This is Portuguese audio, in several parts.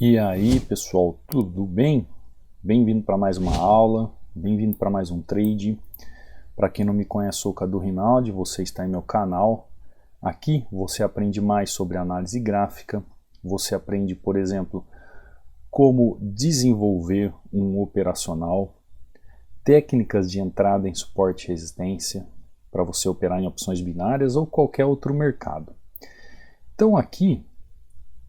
E aí pessoal, tudo bem? Bem-vindo para mais uma aula, bem-vindo para mais um trade. Para quem não me conhece, sou o Cadu Rinaldi, você está em meu canal. Aqui você aprende mais sobre análise gráfica, você aprende, por exemplo, como desenvolver um operacional, técnicas de entrada em suporte e resistência, para você operar em opções binárias ou qualquer outro mercado. Então aqui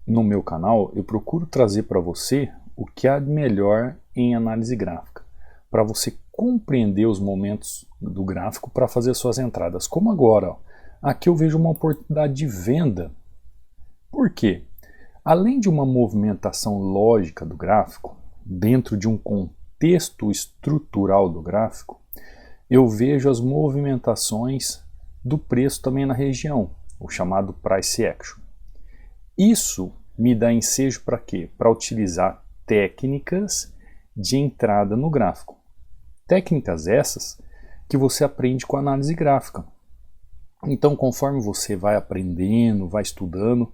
no meu canal eu procuro trazer para você o que há de melhor em análise gráfica, para você compreender os momentos do gráfico para fazer suas entradas, como agora. Ó. Aqui eu vejo uma oportunidade de venda. Por quê? Além de uma movimentação lógica do gráfico, dentro de um contexto estrutural do gráfico, eu vejo as movimentações do preço também na região, o chamado price action. Isso me dá ensejo para quê? Para utilizar técnicas de entrada no gráfico. Técnicas essas que você aprende com a análise gráfica. Então, conforme você vai aprendendo, vai estudando,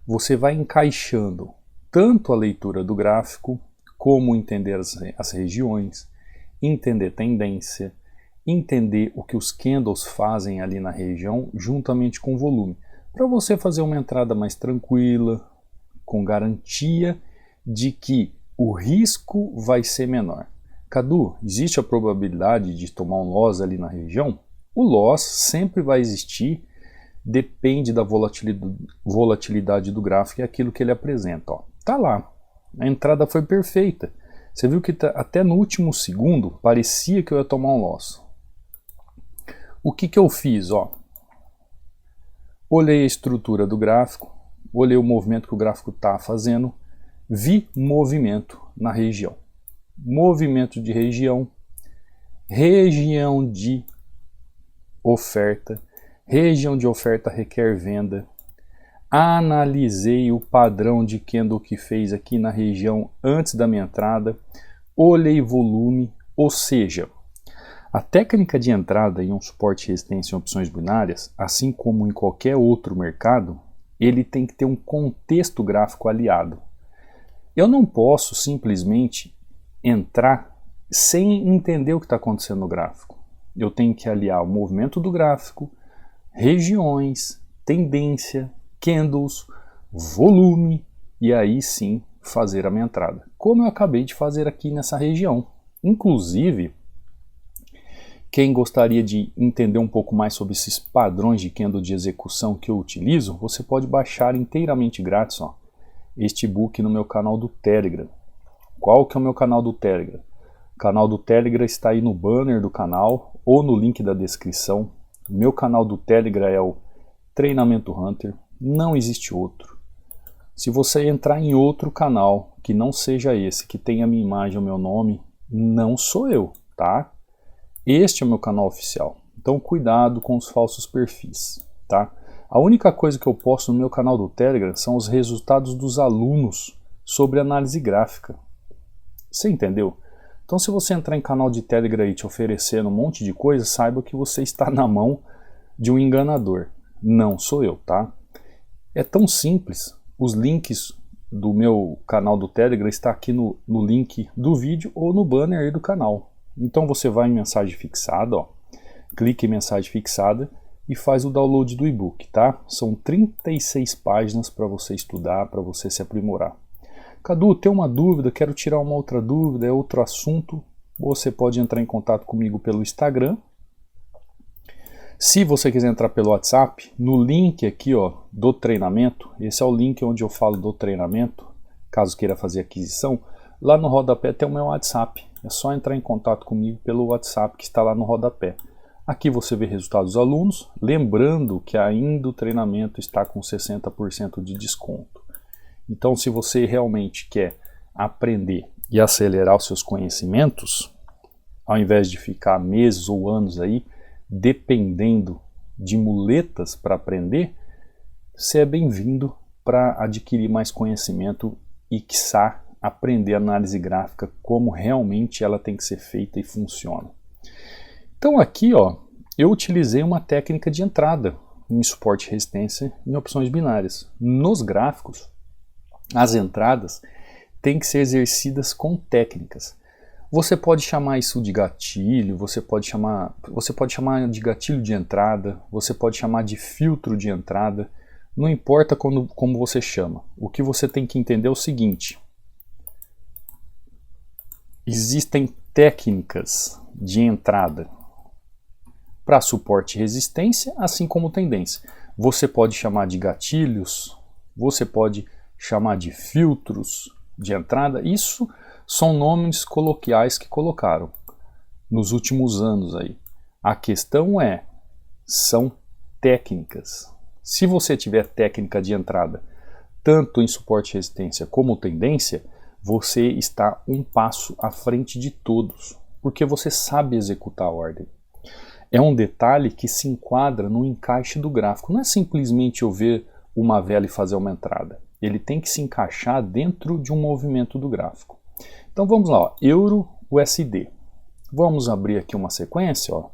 você vai encaixando tanto a leitura do gráfico, como entender as regiões, entender tendência, entender o que os candles fazem ali na região, juntamente com o volume, para você fazer uma entrada mais tranquila, com garantia de que o risco vai ser menor. Cadu, existe a probabilidade de tomar um loss ali na região? O loss sempre vai existir, depende da volatilidade do gráfico e aquilo que ele apresenta. Ó. Tá lá, a entrada foi perfeita. Você viu que até no último segundo parecia que eu ia tomar um loss. O que eu fiz? Ó? Olhei a estrutura do gráfico, olhei o movimento que o gráfico está fazendo, vi movimento na região. Movimento de região, região de oferta requer venda. Analisei o padrão de candle que fez aqui na região antes da minha entrada, olhei volume, ou seja, a técnica de entrada em um suporte e resistência em opções binárias, assim como em qualquer outro mercado, ele tem que ter um contexto gráfico aliado. Eu não posso simplesmente entrar sem entender o que está acontecendo no gráfico. Eu tenho que aliar o movimento do gráfico, regiões, tendência, candles, volume e aí sim fazer a minha entrada. Como eu acabei de fazer aqui nessa região. Inclusive, quem gostaria de entender um pouco mais sobre esses padrões de candle de execução que eu utilizo, você pode baixar inteiramente grátis este e-book no meu canal do Telegram. Qual que é o meu canal do Telegram? O canal do Telegram está aí no banner do canal ou no link da descrição. Meu canal do Telegram é o Treinamento Hunter, não existe outro. Se você entrar em outro canal que não seja esse, que tenha a minha imagem, o meu nome, não sou eu, tá? Este é o meu canal oficial, então cuidado com os falsos perfis, tá? A única coisa que eu posto no meu canal do Telegram são os resultados dos alunos sobre análise gráfica. Você entendeu? Então se você entrar em canal de Telegram e te oferecendo um monte de coisa, saiba que você está na mão de um enganador. Não sou eu, tá? É tão simples, os links do meu canal do Telegram estão aqui no link do vídeo ou no banner aí do canal. Então você vai em mensagem fixada, ó, clique em mensagem fixada e faz o download do e-book, tá? São 36 páginas para você estudar, para você se aprimorar. Cadu, tem uma dúvida, quero tirar uma outra dúvida, é outro assunto, você pode entrar em contato comigo pelo Instagram. Se você quiser entrar pelo WhatsApp, no link aqui ó, do treinamento, esse é o link onde eu falo do treinamento, caso queira fazer aquisição, lá no rodapé tem o meu WhatsApp. É só entrar em contato comigo pelo WhatsApp que está lá no rodapé. Aqui você vê resultados dos alunos, lembrando que ainda o treinamento está com 60% de desconto. Então se você realmente quer aprender e acelerar os seus conhecimentos, ao invés de ficar meses ou anos aí, dependendo de muletas para aprender, você é bem-vindo para adquirir mais conhecimento e, quiçá, aprender análise gráfica, como realmente ela tem que ser feita e funciona. Então aqui ó, eu utilizei uma técnica de entrada em suporte e resistência em opções binárias. Nos gráficos, as entradas têm que ser exercidas com técnicas. Você pode chamar isso de gatilho, você pode chamar de gatilho de entrada, você pode chamar de filtro de entrada, não importa como você chama. O que você tem que entender é o seguinte: existem técnicas de entrada para suporte e resistência, assim como tendência. Você pode chamar de gatilhos, você pode chamar de filtros de entrada. Isso são nomes coloquiais que colocaram nos últimos anos aí. A questão são técnicas. Se você tiver técnica de entrada, tanto em suporte e resistência como tendência, você está um passo à frente de todos, porque você sabe executar a ordem. É um detalhe que se enquadra no encaixe do gráfico. Não é simplesmente eu ver uma vela e fazer uma entrada. Ele tem que se encaixar dentro de um movimento do gráfico. Então vamos lá, Euro USD. Vamos abrir aqui uma sequência, ó,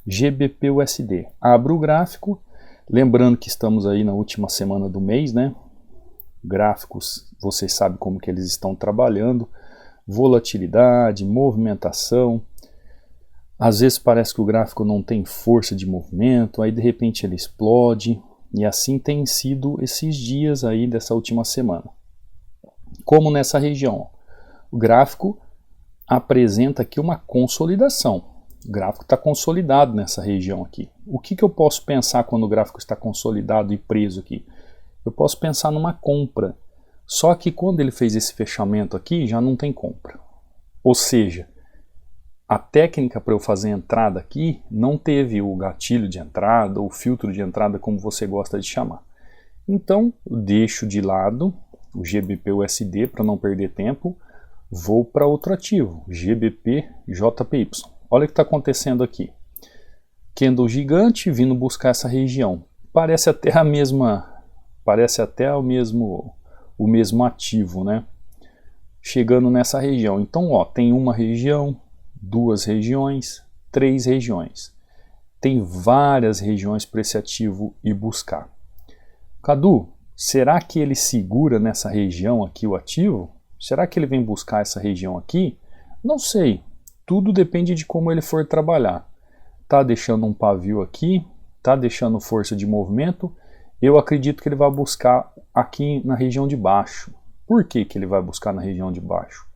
GBP USD. Abro o gráfico, lembrando que estamos aí na última semana do mês, né? Gráficos, vocês sabem como que eles estão trabalhando, volatilidade, movimentação. Às vezes parece que o gráfico não tem força de movimento, aí de repente ele explode, e assim tem sido esses dias aí dessa última semana. Como nessa região, o gráfico apresenta aqui uma consolidação. O gráfico está consolidado nessa região aqui. O que eu posso pensar quando o gráfico está consolidado e preso aqui? Eu posso pensar numa compra. Só que quando ele fez esse fechamento aqui, já não tem compra. Ou seja, a técnica para eu fazer a entrada aqui não teve o gatilho de entrada ou filtro de entrada, como você gosta de chamar. Então, eu deixo de lado o GBP USD para não perder tempo. Vou para outro ativo, GBP JPY. Olha o que está acontecendo aqui. Candle gigante vindo buscar essa região. Parece até o mesmo ativo, né? Chegando nessa região. Então, ó, tem uma região, duas regiões, três regiões. Tem várias regiões para esse ativo ir buscar. Cadu, será que ele segura nessa região aqui o ativo? Será que ele vem buscar essa região aqui? Não sei. Tudo depende de como ele for trabalhar. Tá deixando um pavio aqui, tá deixando força de movimento. Eu acredito que ele vai buscar aqui na região de baixo. Por que ele vai buscar na região de baixo?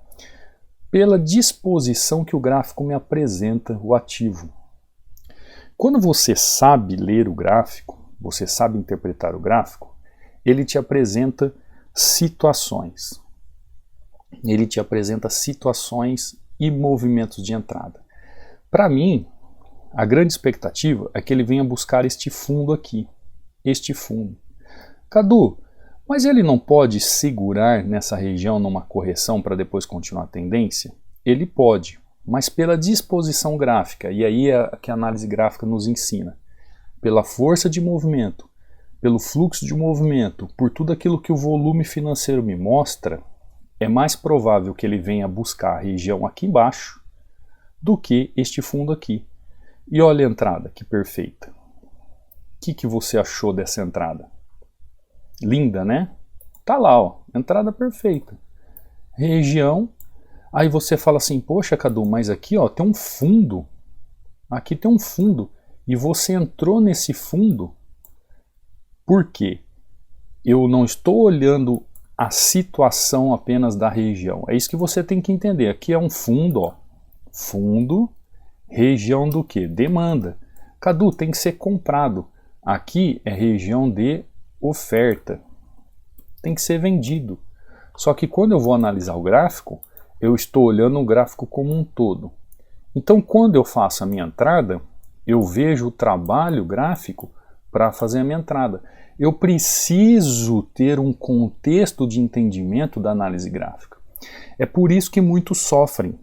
Pela disposição que o gráfico me apresenta o ativo. Quando você sabe ler o gráfico, você sabe interpretar o gráfico, ele te apresenta situações. Ele te apresenta situações e movimentos de entrada. Para mim, a grande expectativa é que ele venha buscar este fundo aqui. Este fundo. Cadu, mas ele não pode segurar nessa região numa correção para depois continuar a tendência? Ele pode, mas pela disposição gráfica, e aí é que a análise gráfica nos ensina, pela força de movimento, pelo fluxo de movimento, por tudo aquilo que o volume financeiro me mostra, é mais provável que ele venha buscar a região aqui embaixo do que este fundo aqui. E olha a entrada, que perfeita. O que você achou dessa entrada? Linda, né? Tá lá, ó, entrada perfeita. Região, aí você fala assim, poxa Cadu, mas aqui ó, tem um fundo. Aqui tem um fundo. E você entrou nesse fundo. Por quê? Eu não estou olhando a situação apenas da região. É isso que você tem que entender. Aqui é um fundo, ó. Fundo, região do que? Demanda. Cadu, tem que ser comprado. Aqui é região de oferta. Tem que ser vendido. Só que quando eu vou analisar o gráfico, eu estou olhando o gráfico como um todo. Então, quando eu faço a minha entrada, eu vejo o trabalho gráfico para fazer a minha entrada. Eu preciso ter um contexto de entendimento da análise gráfica. É por isso que muitos sofrem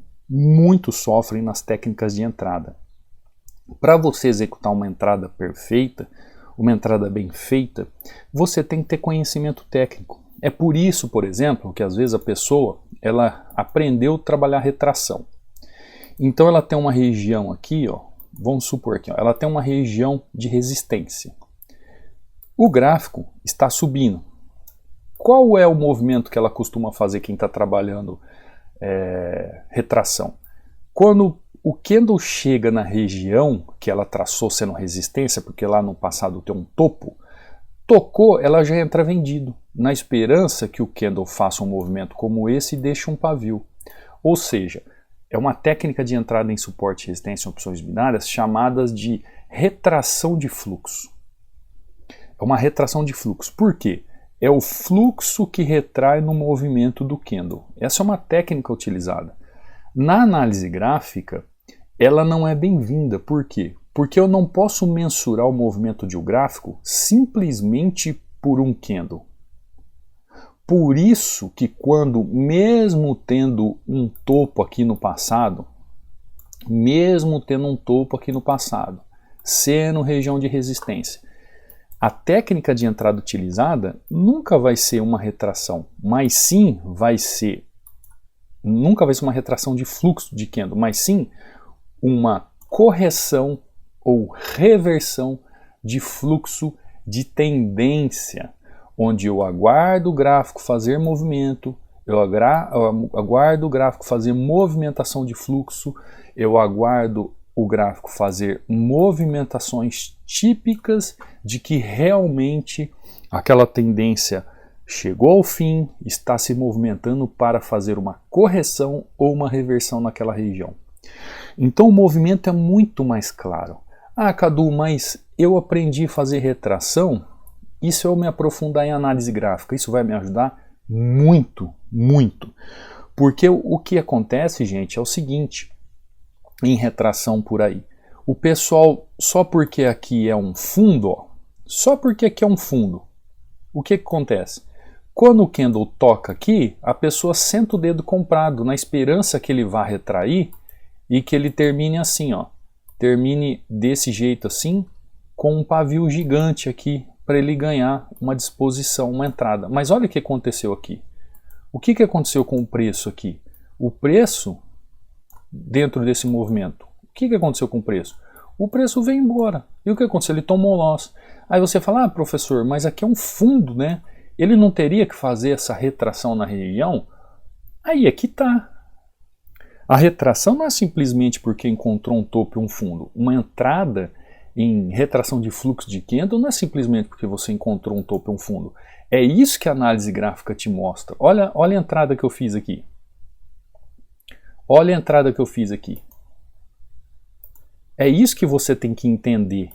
nas técnicas de entrada. Para você executar uma entrada perfeita, uma entrada bem feita, você tem que ter conhecimento técnico. É por isso, por exemplo, que às vezes a pessoa ela aprendeu a trabalhar retração. Então ela tem uma região aqui, ó, vamos supor aqui, ó, ela tem uma região de resistência. O gráfico está subindo. Qual é o movimento que ela costuma fazer quem está trabalhando retração? Quando o candle chega na região que ela traçou sendo resistência, porque lá no passado tem um topo, tocou, ela já entra vendido, na esperança que o candle faça um movimento como esse e deixe um pavio. Ou seja, é uma técnica de entrada em suporte e resistência em opções binárias chamadas de retração de fluxo. É uma retração de fluxo. Por quê? É o fluxo que retrai no movimento do candle. Essa é uma técnica utilizada. Na análise gráfica, ela não é bem-vinda. Por quê? Porque eu não posso mensurar o movimento de um gráfico simplesmente por um candle. Por isso que quando, mesmo tendo um topo aqui no passado, sendo região de resistência, a técnica de entrada utilizada nunca vai ser uma retração, mas sim nunca vai ser uma retração de fluxo de candle, mas sim uma correção ou reversão de fluxo de tendência, onde eu aguardo o gráfico fazer movimento, eu aguardo o gráfico fazer movimentação de fluxo, eu aguardo o gráfico fazer movimentações típicas de que realmente aquela tendência chegou ao fim, está se movimentando para fazer uma correção ou uma reversão naquela região. Então o movimento é muito mais claro. Ah, Cadu, mas eu aprendi a fazer retração, e se eu me aprofundar em análise gráfica, isso vai me ajudar? Muito, muito. Porque o que acontece, gente, é o seguinte, em retração por aí. O pessoal, só porque aqui é um fundo, ó, só porque aqui é um fundo, o que acontece? Quando o candle toca aqui, a pessoa senta o dedo comprado, na esperança que ele vá retrair e que ele termine assim, ó. Termine desse jeito assim, com um pavio gigante aqui, para ele ganhar uma disposição, uma entrada. Mas olha o que aconteceu aqui. O que aconteceu com o preço aqui? O preço, dentro desse movimento, o que aconteceu com o preço? O preço veio embora. E o que aconteceu? Ele tomou loss. Aí você fala, ah, professor, mas aqui é um fundo, né? Ele não teria que fazer essa retração na região? Aí é que tá. A retração não é simplesmente porque encontrou um topo e um fundo. Uma entrada em retração de fluxo de candle não é simplesmente porque você encontrou um topo e um fundo. É isso que a análise gráfica te mostra. Olha a entrada que eu fiz aqui. Olha a entrada que eu fiz aqui. É isso que você tem que entender.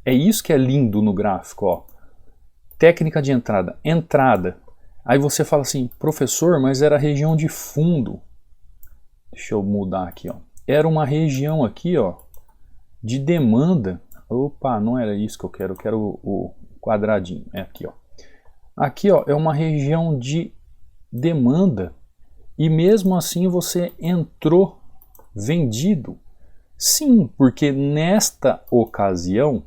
É isso que é lindo no gráfico, ó. Técnica de entrada. Entrada. Aí você fala assim, professor, mas era região de fundo. Deixa eu mudar aqui, ó. Era uma região aqui, ó, de demanda. Opa, não era isso que eu quero o quadradinho. É aqui, ó. Aqui, ó, é uma região de demanda. E mesmo assim você entrou vendido. Sim, porque nesta ocasião,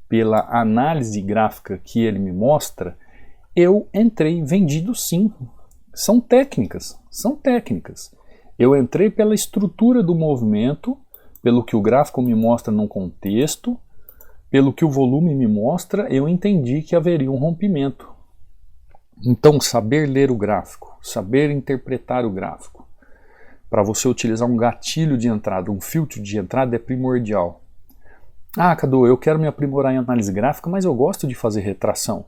pela análise gráfica que ele me mostra, eu entrei vendido sim. São técnicas. Eu entrei pela estrutura do movimento, pelo que o gráfico me mostra num contexto, pelo que o volume me mostra, eu entendi que haveria um rompimento. Então, saber ler o gráfico, saber interpretar o gráfico, para você utilizar um gatilho de entrada, um filtro de entrada é primordial. Ah, Cadu, eu quero me aprimorar em análise gráfica, mas eu gosto de fazer retração.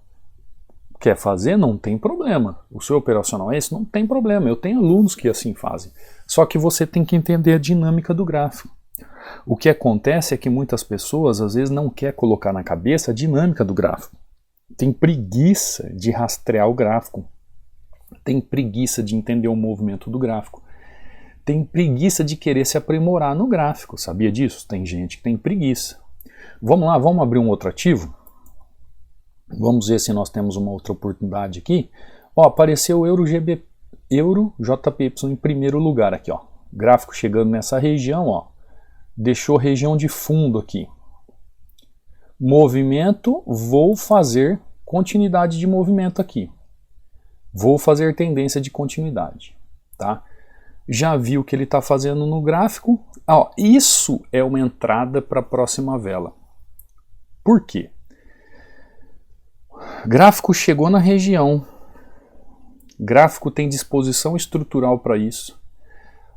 Quer fazer? Não tem problema. O seu operacional é esse? Não tem problema. Eu tenho alunos que assim fazem. Só que você tem que entender a dinâmica do gráfico. O que acontece é que muitas pessoas às vezes não querem colocar na cabeça a dinâmica do gráfico. Tem preguiça de rastrear o gráfico. Tem preguiça de entender o movimento do gráfico. Tem preguiça de querer se aprimorar no gráfico. Sabia disso? Tem gente que tem preguiça. Vamos lá, vamos abrir um outro ativo? Vamos ver se nós temos uma outra oportunidade aqui. Ó, apareceu o Euro JPY em primeiro lugar aqui, ó. Gráfico chegando nessa região, ó. Deixou região de fundo aqui. Movimento, vou fazer continuidade de movimento aqui. Vou fazer tendência de continuidade, tá? Já viu o que ele está fazendo no gráfico? Ó, isso é uma entrada para a próxima vela. Por quê? Gráfico chegou na região. Gráfico tem disposição estrutural para isso.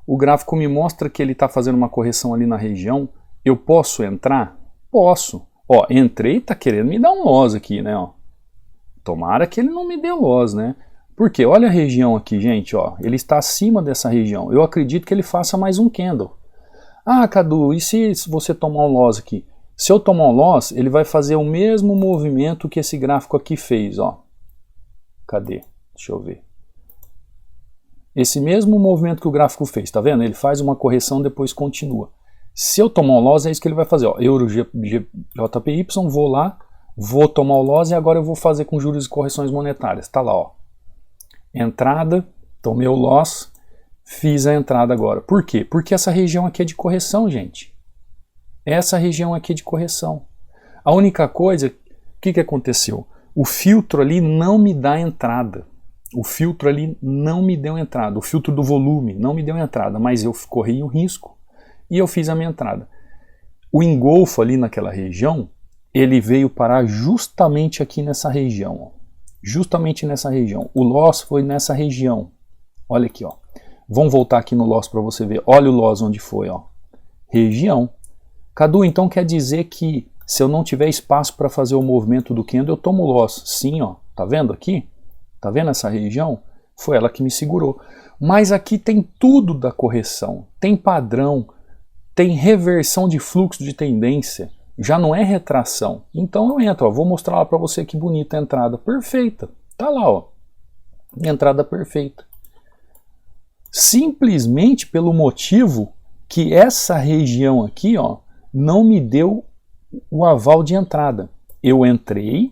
O gráfico me mostra que ele está fazendo uma correção ali na região. Eu posso entrar? Posso. Ó, entrei e está querendo me dar um loss aqui, né? Ó. Tomara que ele não me dê loss, né? Porque olha a região aqui, gente, ó. Ele está acima dessa região. Eu acredito que ele faça mais um candle. Ah, Cadu, e se você tomar um loss aqui? Se eu tomar um loss, ele vai fazer o mesmo movimento que esse gráfico aqui fez, ó. Cadê? Deixa eu ver. Esse mesmo movimento que o gráfico fez, tá vendo? Ele faz uma correção, depois continua. Se eu tomar um loss, é isso que ele vai fazer, ó. Euro JPY, vou lá, vou tomar o loss e agora eu vou fazer com juros e correções monetárias. Tá lá, ó. Entrada, tomei o loss, fiz a entrada agora. Por quê? Porque essa região aqui é de correção, gente. Essa região aqui é de correção. A única coisa, o que aconteceu? O filtro ali não me dá entrada. O filtro ali não me deu entrada. O filtro do volume não me deu entrada, mas eu corri um risco e eu fiz a minha entrada. O engolfo ali naquela região, ele veio parar justamente aqui nessa região. Ó. Justamente nessa região. O loss foi nessa região. Olha aqui, ó. Vamos voltar aqui no loss para você ver. Olha o loss onde foi, ó. Região. Cadu, então quer dizer que se eu não tiver espaço para fazer o movimento do candle, eu tomo loss. Sim, ó. Tá vendo aqui? Tá vendo essa região? Foi ela que me segurou. Mas aqui tem tudo da correção. Tem padrão, tem reversão de fluxo de tendência. Já não é retração. Então eu entro, ó. Vou mostrar lá para você que bonita a entrada. Perfeita. Tá lá, ó. Entrada perfeita. Simplesmente pelo motivo que essa região aqui, ó, não me deu o aval de entrada. Eu entrei,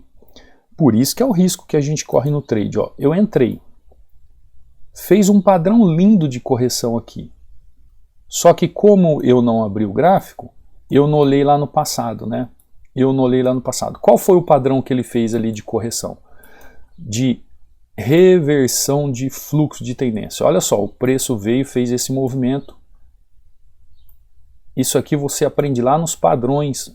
por isso que é o risco que a gente corre no trade. Ó. Eu entrei, fez um padrão lindo de correção aqui. Só que como eu não abri o gráfico, eu não olhei lá no passado, né? Eu não olhei lá no passado. Qual foi o padrão que ele fez ali de correção? De reversão de fluxo de tendência. Olha só, o preço veio e fez esse movimento. Isso aqui você aprende lá nos padrões.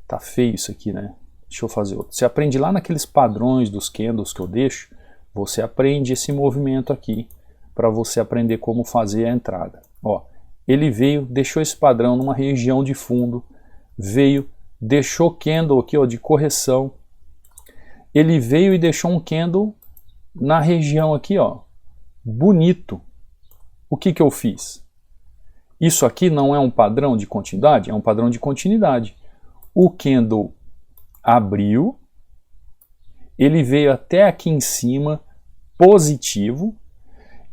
Tá feio isso aqui, né? Deixa eu fazer outro. Você aprende lá naqueles padrões dos candles que eu deixo. Você aprende esse movimento aqui para você aprender como fazer a entrada. Ó, ele veio, deixou esse padrão numa região de fundo, veio, deixou candle aqui, ó, de correção. Ele veio e deixou um candle na região aqui, ó, bonito. O que eu fiz? Isso aqui não é um padrão de continuidade? É um padrão de continuidade. O candle abriu, ele veio até aqui em cima, positivo,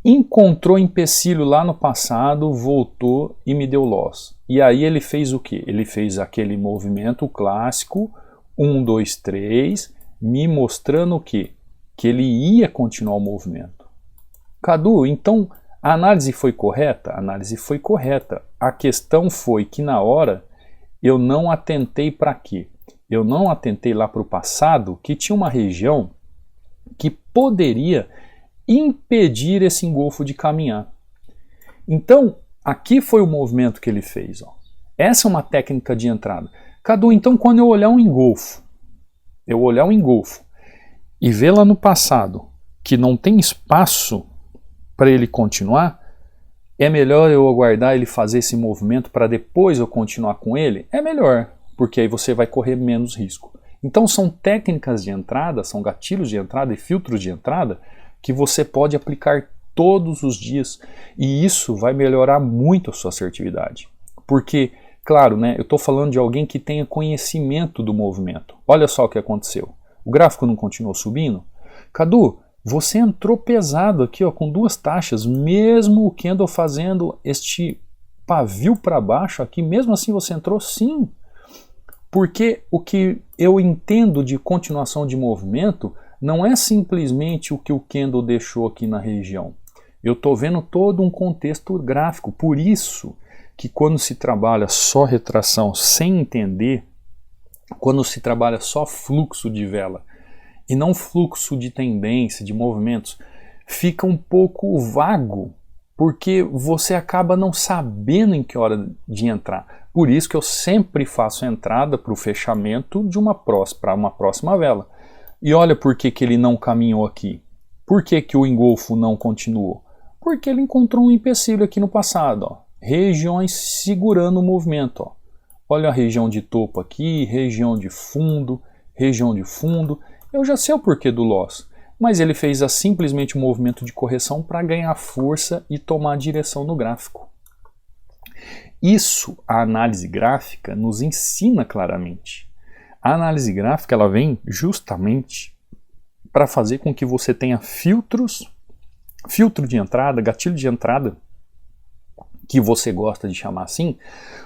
encontrou empecilho lá no passado, voltou e me deu loss. E aí ele fez o quê? Ele fez aquele movimento clássico, 1, 2, 3, me mostrando o quê? Que ele ia continuar o movimento. Cadu, então a análise foi correta? A análise foi correta. A questão foi que na hora eu não atentei para quê? Eu não atentei lá para o passado, que tinha uma região que poderia impedir esse engolfo de caminhar. Então, aqui foi o movimento que ele fez. Ó. Essa é uma técnica de entrada. Cadu, então quando eu olhar um engolfo, e ver lá no passado que não tem espaço para ele continuar, é melhor eu aguardar ele fazer esse movimento para depois eu continuar com ele? É melhor, porque aí você vai correr menos risco. Então são técnicas de entrada, são gatilhos de entrada e filtros de entrada que você pode aplicar todos os dias e isso vai melhorar muito a sua assertividade. Porque, claro, né, eu estou falando de alguém que tenha conhecimento do movimento. Olha só o que aconteceu. O gráfico não continuou subindo? Cadu, você entrou pesado aqui, ó, com duas taxas, mesmo o candle fazendo este pavio para baixo aqui, mesmo assim você entrou? Sim. Porque o que eu entendo de continuação de movimento não é simplesmente o que o candle deixou aqui na região. Eu estou vendo todo um contexto gráfico. Por isso que quando se trabalha só retração sem entender, quando se trabalha só fluxo de vela e não fluxo de tendência, de movimentos, fica um pouco vago, porque você acaba não sabendo em que hora de entrar. Por isso que eu sempre faço a entrada para o fechamento de uma próxima vela. E olha por que ele não caminhou aqui. Por que o engolfo não continuou? Porque ele encontrou um empecilho aqui no passado, ó. Regiões segurando o movimento, ó. Olha a região de topo aqui, região de fundo, região de fundo. Eu já sei o porquê do loss, mas ele fez simplesmente um movimento de correção para ganhar força e tomar direção no gráfico. Isso a análise gráfica nos ensina claramente. A análise gráfica ela vem justamente para fazer com que você tenha filtro de entrada, gatilho de entrada, que você gosta de chamar assim,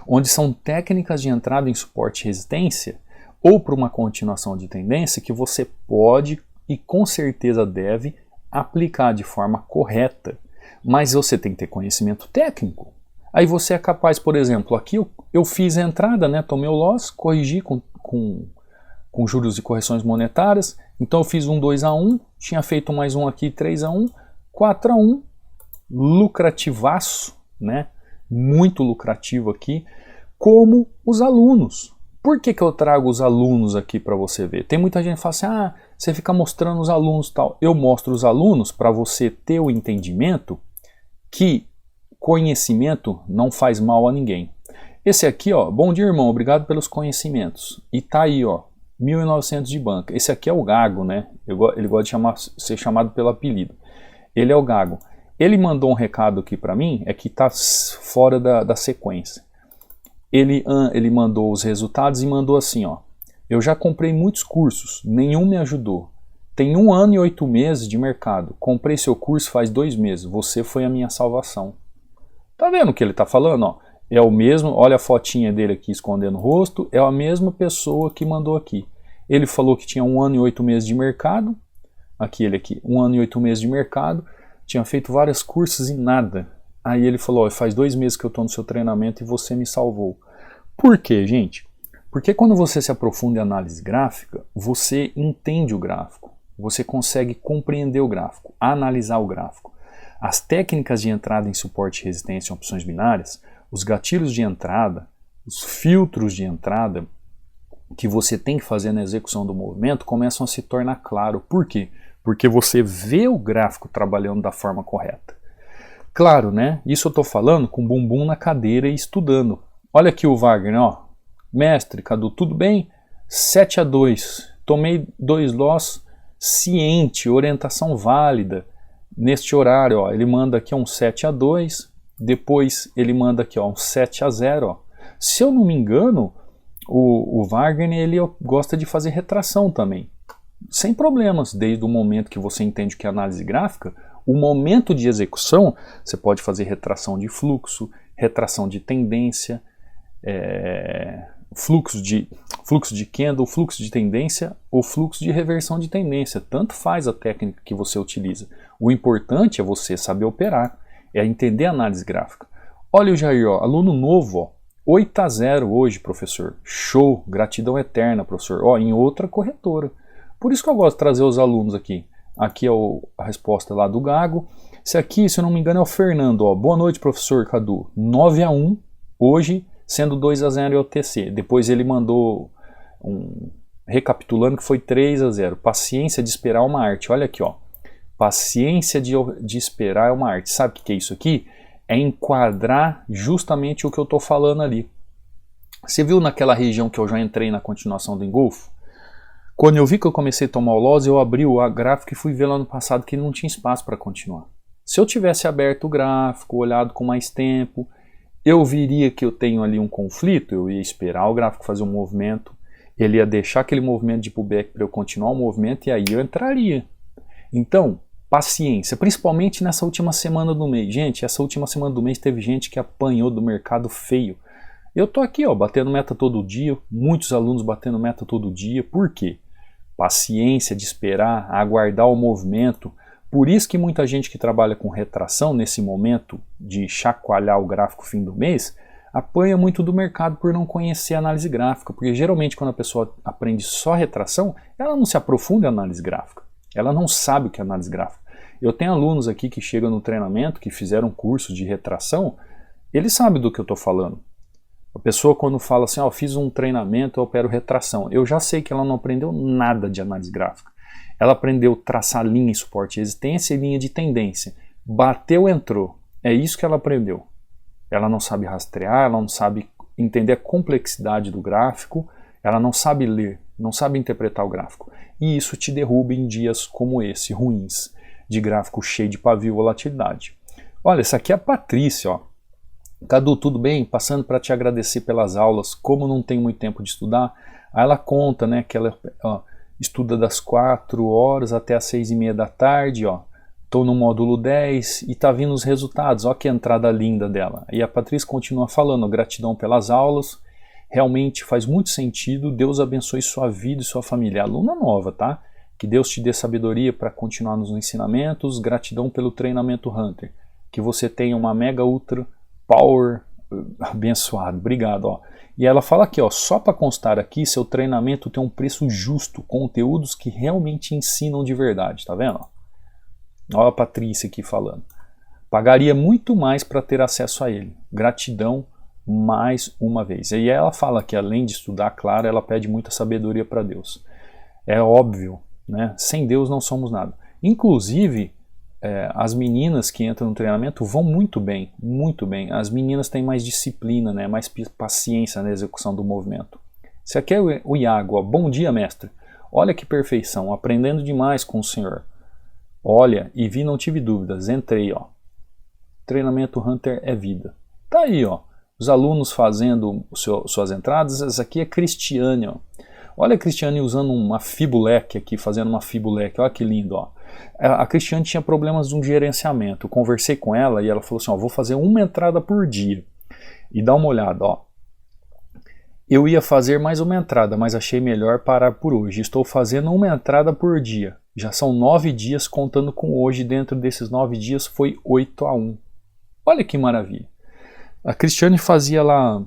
onde são técnicas de entrada em suporte e resistência, ou para uma continuação de tendência que você pode e com certeza deve aplicar de forma correta. Mas você tem que ter conhecimento técnico. Aí você é capaz, por exemplo, aqui eu fiz a entrada, né, tomei o loss, corrigi com juros e correções monetárias, então eu fiz um 2-1, tinha feito mais um aqui, 3-1, 4-1, lucrativaço, né? Muito lucrativo aqui, como os alunos. Por que eu trago os alunos aqui para você ver? Tem muita gente que fala assim, ah, você fica mostrando os alunos e tal. Eu mostro os alunos para você ter o entendimento que conhecimento não faz mal a ninguém. Esse aqui, ó, bom dia irmão, obrigado pelos conhecimentos. E tá aí, ó, 1.900 de banca. Esse aqui é o Gago, né? Ele gosta de ser chamado pelo apelido. Ele é o Gago. Ele mandou um recado aqui para mim, é que tá fora da sequência. Ele mandou os resultados e mandou assim, ó. Eu já comprei muitos cursos, nenhum me ajudou. Tem 1 ano e 8 meses de mercado. Comprei seu curso faz 2 meses. Você foi a minha salvação. Tá vendo o que ele tá falando, ó? É o mesmo, olha a fotinha dele aqui escondendo o rosto, é a mesma pessoa que mandou aqui. Ele falou que tinha 1 ano e 8 meses de mercado, ele aqui, 1 ano e 8 meses de mercado, tinha feito vários cursos e nada. Aí ele falou, ó, faz 2 meses que eu estou no seu treinamento e você me salvou. Por quê, gente? Porque quando você se aprofunda em análise gráfica, você entende o gráfico, você consegue compreender o gráfico, analisar o gráfico. As técnicas de entrada em suporte e resistência em opções binárias, os gatilhos de entrada, os filtros de entrada que você tem que fazer na execução do movimento começam a se tornar claro. Por quê? Porque você vê o gráfico trabalhando da forma correta. Claro, né? Isso eu estou falando com o bumbum na cadeira e estudando. Olha aqui o Wagner, ó. Mestre, Cadu, tudo bem? 7-2. Tomei 2 loss, ciente, orientação válida. Neste horário, ó, ele manda aqui um 7-2. Depois ele manda aqui ó, um 7-0. Ó. Se eu não me engano, o Wagner ele gosta de fazer retração também. Sem problemas, desde o momento que você entende o que é análise gráfica, o momento de execução, você pode fazer retração de fluxo, retração de tendência, fluxo de candle, fluxo de tendência ou fluxo de reversão de tendência. Tanto faz a técnica que você utiliza. O importante é você saber operar, é entender a análise gráfica. Olha o Jair, ó, aluno novo, ó, 8-0 hoje, professor. Show, gratidão eterna, professor. Ó, em outra corretora. Por isso que eu gosto de trazer os alunos aqui. Aqui é a resposta lá do Gago. Esse aqui, se eu não me engano, é o Fernando. Ó. Boa noite, professor Cadu. 9-1, hoje, sendo 2-0 em OTC. Depois ele mandou recapitulando que foi 3-0. Paciência de esperar uma arte. Olha aqui, ó. Paciência de esperar é uma arte. Sabe o que é isso aqui? É enquadrar justamente o que eu estou falando ali. Você viu naquela região que eu já entrei na continuação do engolfo? Quando eu vi que eu comecei a tomar o loss, eu abri o gráfico e fui ver lá no passado que não tinha espaço para continuar. Se eu tivesse aberto o gráfico, olhado com mais tempo, eu viria que eu tenho ali um conflito, eu ia esperar o gráfico fazer um movimento, ele ia deixar aquele movimento de pullback para eu continuar o movimento e aí eu entraria. Então, paciência, principalmente nessa última semana do mês. Gente, essa última semana do mês teve gente que apanhou do mercado feio. Eu tô aqui, ó, batendo meta todo dia, muitos alunos batendo meta todo dia. Por quê? Paciência de esperar, aguardar o movimento. Por isso que muita gente que trabalha com retração, nesse momento de chacoalhar o gráfico fim do mês, apanha muito do mercado por não conhecer a análise gráfica. Porque geralmente quando a pessoa aprende só retração, ela não se aprofunda em análise gráfica. Ela não sabe o que é análise gráfica. Eu tenho alunos aqui que chegam no treinamento, que fizeram curso de retração, eles sabem do que eu estou falando. A pessoa quando fala assim, ó, fiz um treinamento, eu opero retração. Eu já sei que ela não aprendeu nada de análise gráfica. Ela aprendeu a traçar linha em suporte de resistência e linha de tendência. Bateu, entrou. É isso que ela aprendeu. Ela não sabe rastrear, ela não sabe entender a complexidade do gráfico, ela não sabe ler, não sabe interpretar o gráfico. E isso te derruba em dias como esse, ruins, de gráfico cheio de pavio e volatilidade. Olha, essa aqui é a Patrícia, ó. Cadu, tudo bem? Passando para te agradecer pelas aulas. Como não tem muito tempo de estudar, aí ela conta, né, que ela estuda das 4 horas até as 6:30 da tarde, ó. Estou no módulo 10 e tá vindo os resultados. Ó que entrada linda dela. E a Patrícia continua falando, gratidão pelas aulas. Realmente faz muito sentido. Deus abençoe sua vida e sua família. Aluna nova, tá? Que Deus te dê sabedoria para continuar nos ensinamentos. Gratidão pelo treinamento Hunter. Que você tenha uma mega ultra power abençoado. Obrigado, ó. E ela fala aqui, ó, só para constar aqui, seu treinamento tem um preço justo, conteúdos que realmente ensinam de verdade, tá vendo? Olha a Patrícia aqui falando. Pagaria muito mais para ter acesso a ele. Gratidão mais uma vez. E ela fala que além de estudar, claro, ela pede muita sabedoria para Deus. É óbvio, né? Sem Deus não somos nada. Inclusive, as meninas que entram no treinamento vão muito bem, muito bem. As meninas têm mais disciplina, né? Mais paciência na execução do movimento. Esse aqui é o Iago. Ó. Bom dia, mestre. Olha que perfeição, aprendendo demais com o senhor. Olha, e vi, não tive dúvidas, entrei, ó. Treinamento Hunter é vida. Tá aí, ó. Os alunos fazendo suas entradas. Essa aqui é Cristiane, ó. Olha a Cristiane usando uma Fibuleque aqui, fazendo uma Fibuleque. Olha que lindo, ó. A Cristiane tinha problemas de um gerenciamento. Eu conversei com ela e ela falou assim, ó, vou fazer uma entrada por dia. E dá uma olhada, ó. Eu ia fazer mais uma entrada, mas achei melhor parar por hoje. Estou fazendo uma entrada por dia. Já são 9 dias contando com hoje. Dentro desses 9 dias foi 8-1. Olha que maravilha. A Cristiane fazia lá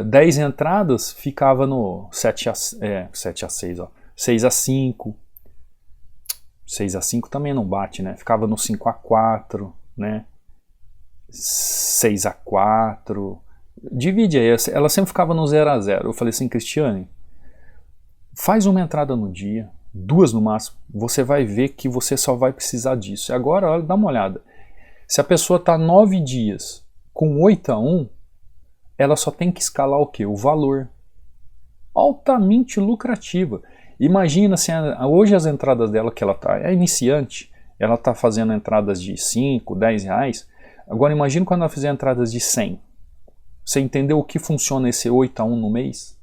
10 entradas, ficava no 7-6, ó. 6-5. 6-5 também não bate, né? Ficava no 5-4, né? 6-4. Divide aí, ela sempre ficava no 0-0. Eu falei assim, Cristiane, faz uma entrada no dia, 2 no máximo, você vai ver que você só vai precisar disso. E agora, olha, dá uma olhada. Se a pessoa está 9 dias com 8-1, ela só tem que escalar o quê? O valor. Altamente lucrativa. Imagina se hoje as entradas dela, que ela é iniciante, ela está fazendo entradas de 5, 10 reais. Agora imagina quando ela fizer entradas de 100. Você entendeu o que funciona esse 8-1 no mês?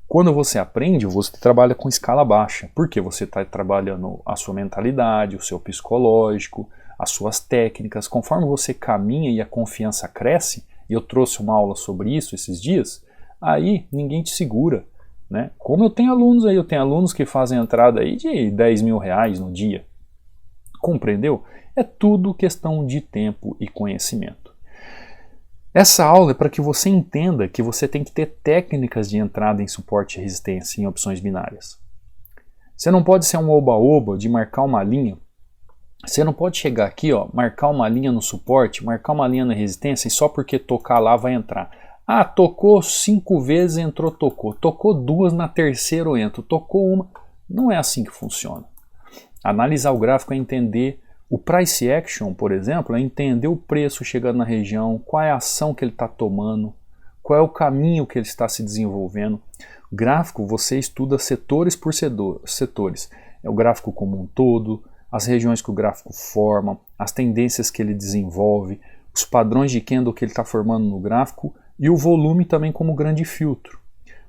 Quando você aprende, você trabalha com escala baixa. Porque você está trabalhando a sua mentalidade, o seu psicológico, as suas técnicas. Conforme você caminha e a confiança cresce, e eu trouxe uma aula sobre isso esses dias, aí ninguém te segura. Né? Como eu tenho alunos aí, eu tenho alunos que fazem entrada aí de 10 mil reais no dia. Compreendeu? É tudo questão de tempo e conhecimento. Essa aula é para que você entenda que você tem que ter técnicas de entrada em suporte e resistência em opções binárias. Você não pode ser um oba-oba de marcar uma linha. Você não pode chegar aqui, ó, marcar uma linha no suporte, marcar uma linha na resistência e só porque tocar lá vai entrar. Ah, tocou 5 vezes, entrou, tocou. Tocou 2, na terceira eu entro. Tocou uma. Não é assim que funciona. Analisar o gráfico é entender o price action, por exemplo, é entender o preço chegando na região, qual é a ação que ele está tomando, qual é o caminho que ele está se desenvolvendo. O gráfico, você estuda setores por setores. É o gráfico como um todo, as regiões que o gráfico forma, as tendências que ele desenvolve, os padrões de candle que ele está formando no gráfico e o volume também como grande filtro.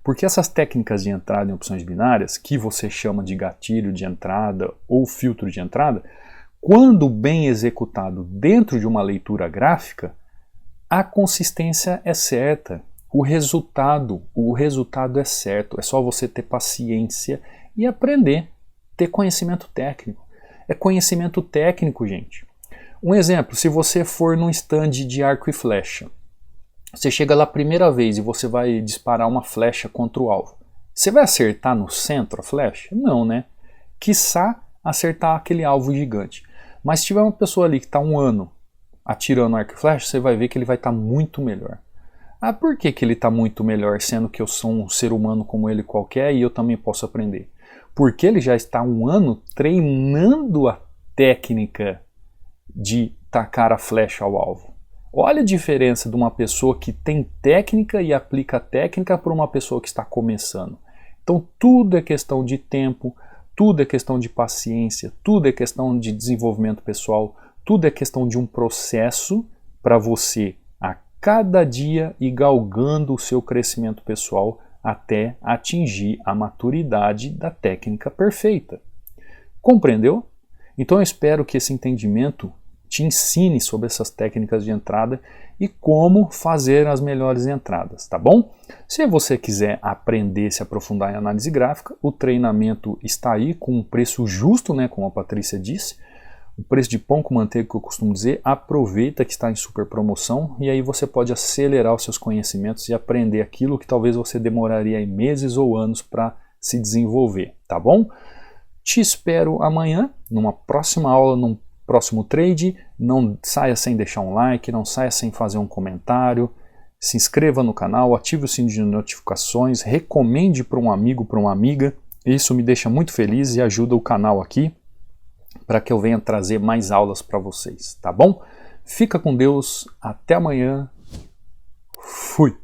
Porque essas técnicas de entrada em opções binárias, que você chama de gatilho de entrada ou filtro de entrada, quando bem executado dentro de uma leitura gráfica, a consistência é certa, o resultado é certo, é só você ter paciência e aprender, ter conhecimento técnico. É conhecimento técnico, gente. Um exemplo, se você for num stand de arco e flecha, você chega lá a primeira vez e você vai disparar uma flecha contra o alvo. Você vai acertar no centro a flecha? Não, né? Quiçá acertar aquele alvo gigante. Mas se tiver uma pessoa ali que está 1 ano atirando arco e flecha, você vai ver que ele vai estar muito melhor. Ah, por que ele está muito melhor, sendo que eu sou um ser humano como ele qualquer e eu também posso aprender? porque ele já está há um ano treinando a técnica de tacar a flecha ao alvo. Olha a diferença de uma pessoa que tem técnica e aplica a técnica para uma pessoa que está começando. Então tudo é questão de tempo, tudo é questão de paciência, tudo é questão de desenvolvimento pessoal, tudo é questão de um processo para você a cada dia ir galgando o seu crescimento pessoal até atingir a maturidade da técnica perfeita. Compreendeu? Então eu espero que esse entendimento te ensine sobre essas técnicas de entrada e como fazer as melhores entradas, tá bom? Se você quiser aprender, se aprofundar em análise gráfica, o treinamento está aí com um preço justo, né, como a Patrícia disse, o preço de pão com manteiga que eu costumo dizer, aproveita que está em super promoção e aí você pode acelerar os seus conhecimentos e aprender aquilo que talvez você demoraria aí meses ou anos para se desenvolver, tá bom? Te espero amanhã, numa próxima aula, num próximo trade. Não saia sem deixar um like, não saia sem fazer um comentário, se inscreva no canal, ative o sininho de notificações, recomende para um amigo, para uma amiga, isso me deixa muito feliz e ajuda o canal aqui para que eu venha trazer mais aulas para vocês, tá bom? Fica com Deus, até amanhã, fui!